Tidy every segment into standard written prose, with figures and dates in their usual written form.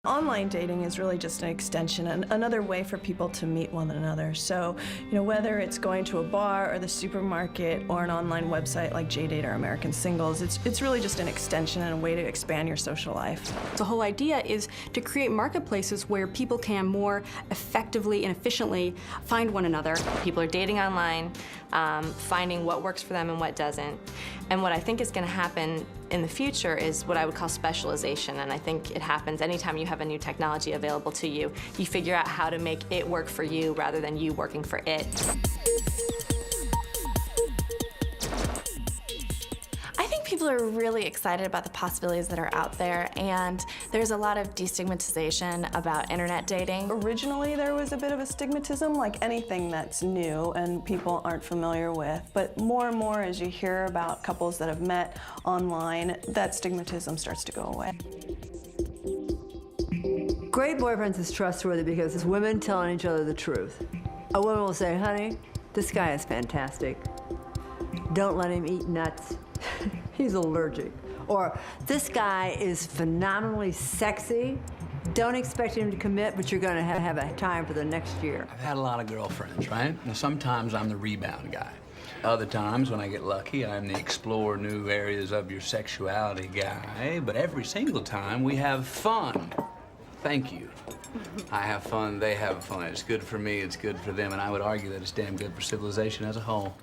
Online dating is really just an extension, another way for people to meet one another. So, whether it's going to a bar or the supermarket or an online website like JDate or American Singles, it's really just an extension and a way to expand your social life. The whole idea is to create marketplaces where people can more effectively and efficiently find one another. People are dating online, finding what works for them and what doesn't. And what I think is going to happen in the future is what I would call specialization, and I think it happens anytime you have a new technology available to you. You figure out how to make it work for you rather than you working for it. I think people are really excited about the possibilities that are out there, and there's a lot of destigmatization about internet dating. Originally, there was a bit of a stigmatism, like anything that's new and people aren't familiar with. But more and more, as you hear about couples that have met online, that stigmatism starts to go away. Great boyfriends is trustworthy because it's women telling each other the truth. A woman will say, honey, this guy is fantastic. Don't let him eat nuts. He's allergic. Or, this guy is phenomenally sexy. Don't expect him to commit, but you're gonna have a time for the next year. I've had a lot of girlfriends, right? And sometimes I'm the rebound guy. Other times, when I get lucky, I'm the explore new areas of your sexuality guy. But every single time, we have fun. Thank you. I have fun, they have fun. It's good for me, it's good for them, and I would argue that it's damn good for civilization as a whole.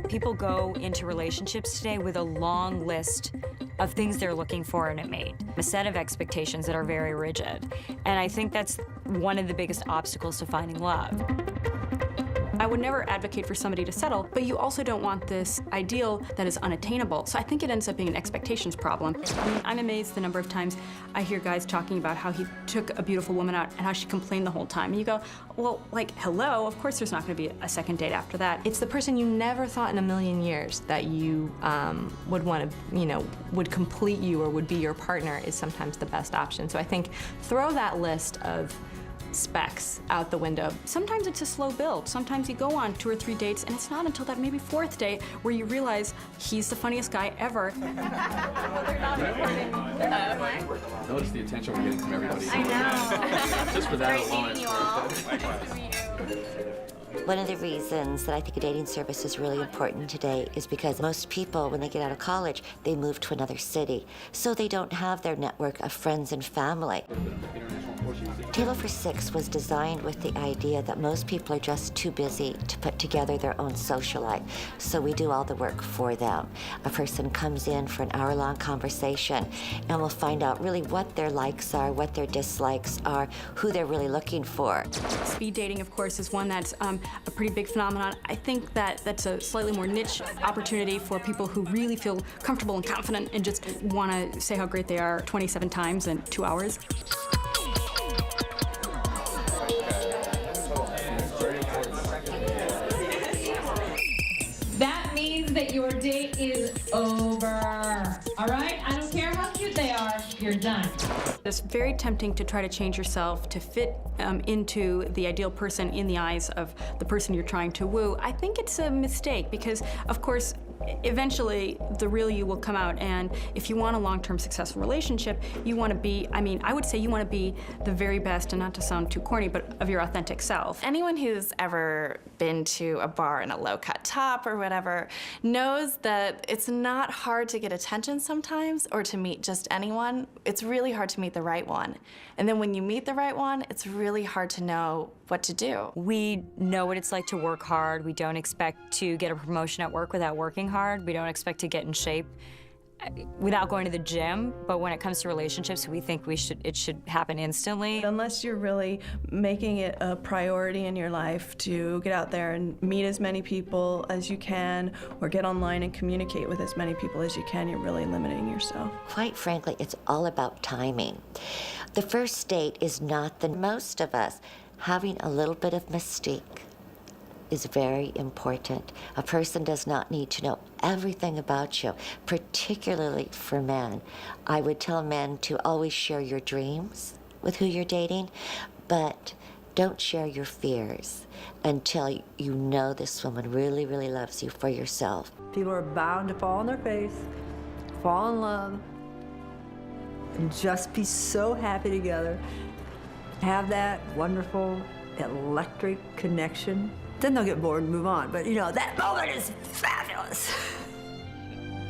People go into relationships today with a long list of things they're looking for in a mate, a set of expectations that are very rigid. And I think that's one of the biggest obstacles to finding love. I would never advocate for somebody to settle, but you also don't want this ideal that is unattainable. So I think it ends up being an expectations problem. I mean, I'm amazed the number of times I hear guys talking about how he took a beautiful woman out and how she complained the whole time. And you go, well, like, hello, of course there's not gonna be a second date after that. It's the person you never thought in a million years that you would want to, would complete you or would be your partner is sometimes the best option. So I think throw that list of specs out the window. Sometimes it's a slow build. Sometimes you go on 2 or 3 dates, and it's not until that maybe 4th date where you realize he's the funniest guy ever. Notice the attention we're getting from everybody. I know. Just for that Great alone. meeting you all. Nice to meet you. One of the reasons that I think a dating service is really important today is because most people, when they get out of college, they move to another city. So they don't have their network of friends and family. Table for Six was designed with the idea that most people are just too busy to put together their own social life. So we do all the work for them. A person comes in for an hour-long conversation, and we'll find out really what their likes are, what their dislikes are, who they're really looking for. Speed dating, of course, is one that's a pretty big phenomenon. I think that that's a slightly more niche opportunity for people who really feel comfortable and confident and just want to say how great they are 27 times in 2 hours. That means that your date is over. All right? I don't care how cute they are, you're done. It's very tempting to try to change yourself to fit into the ideal person in the eyes of the person you're trying to woo. I think it's a mistake because, of course, eventually the real you will come out, and if you want a long-term successful relationship, you want to be, I would say you want to be the very best, and not to sound too corny, but of your authentic self. Anyone who's ever been to a bar in a low-cut top or whatever knows that it's not hard to get attention sometimes or to meet just anyone. It's really hard to meet the right one. And then when you meet the right one, it's really hard to know what to do. We know what it's like to work hard. We don't expect to get a promotion at work without working hard. We don't expect to get in shape without going to the gym. But when it comes to relationships, we think it should happen instantly. Unless you're really making it a priority in your life to get out there and meet as many people as you can, or get online and communicate with as many people as you can, you're really limiting yourself. Quite frankly, it's all about timing. The first date is not the most of us. Having a little bit of mystique is very important. A person does not need to know everything about you, particularly for men. I would tell men to always share your dreams with who you're dating, but don't share your fears until you know this woman really, really loves you for yourself. People are bound to fall on their face, fall in love, and just be so happy together. Have that wonderful electric connection. Then they'll get bored and move on. But you know, that moment is fabulous.